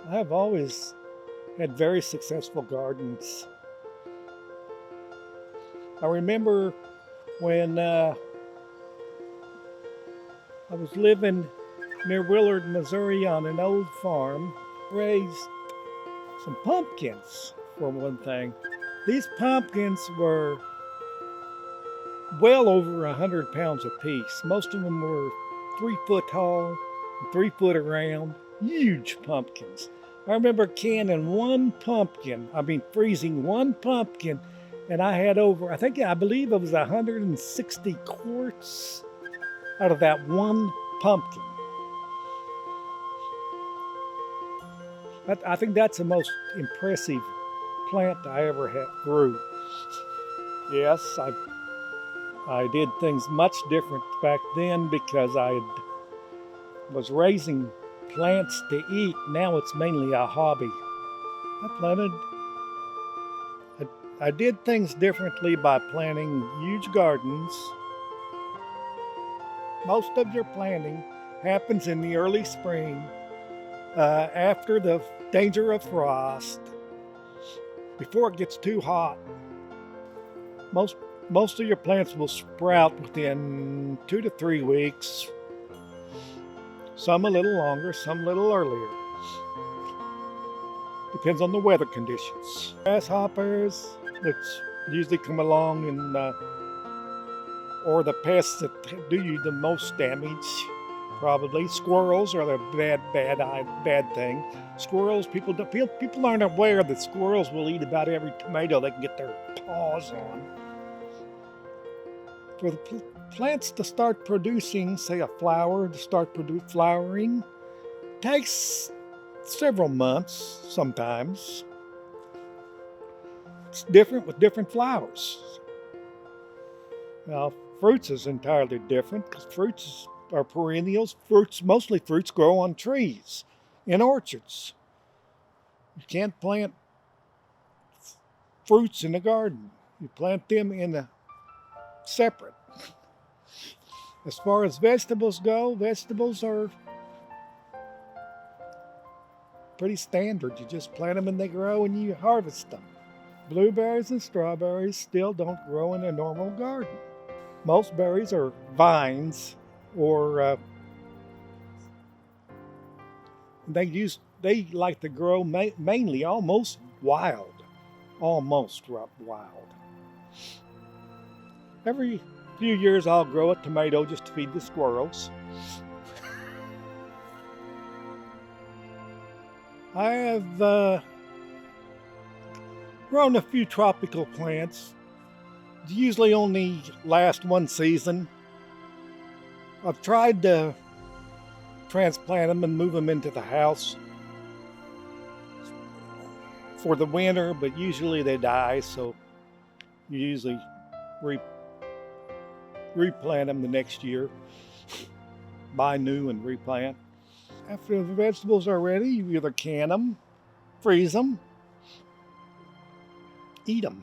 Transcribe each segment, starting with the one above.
I've always had very successful gardens. I remember when I was living near Willard, Missouri on an old farm, raised some pumpkins for one thing. These pumpkins were well over 100 pounds apiece. Most of them were 3 foot tall, 3 foot around, huge pumpkins. I remember canning freezing one pumpkin, and I had I believe it was 160 quarts out of that one pumpkin. I think that's the most impressive plant I ever grew. Yes, I did things much different back then because was raising plants to eat. Now it's mainly a hobby. I planted, I did things differently by planting huge gardens. Most of your planting happens in the early spring, after the danger of frost, before it gets too hot. Most of your plants will sprout within 2 to 3 weeks. Some a little longer, some a little earlier. Depends on the weather conditions. Grasshoppers, which usually come along or the pests that do you the most damage, probably. Squirrels are the bad thing. Squirrels, people aren't aware that squirrels will eat about every tomato they can get their paws on. For the plants to start producing, say a flower, to start flowering, takes several months sometimes. It's different with different flowers. Now, fruits is entirely different because fruits are perennials. Mostly fruits grow on trees, in orchards. You can't plant fruits in a garden. You plant them in a separate. As far as vegetables go, vegetables are pretty standard. You just plant them and they grow and you harvest them. Blueberries and strawberries still don't grow in a normal garden. Most berries are vines, or they like to grow mainly almost wild. Every few years I'll grow a tomato just to feed the squirrels. I have grown a few tropical plants. Usually only last one season. I've tried to transplant them and move them into the house for the winter, but usually they die, so you usually replant them the next year. Buy new and replant. After the vegetables are ready, you either can them, freeze them, eat them.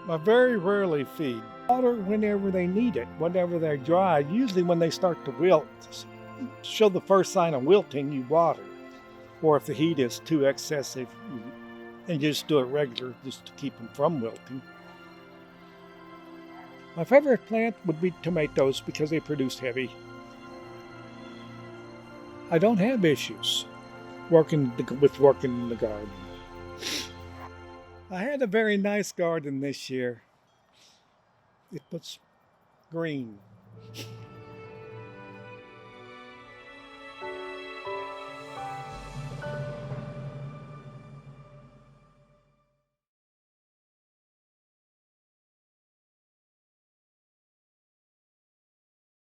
I very rarely feed. Water whenever they need it, whenever they're dry. Usually when they start to wilt, show the first sign of wilting, you water. Or if the heat is too excessive, and you just do it regular just to keep them from wilting. My favorite plant would be tomatoes because they produce heavy. I don't have issues working in the garden. I had a very nice garden this year. It was green.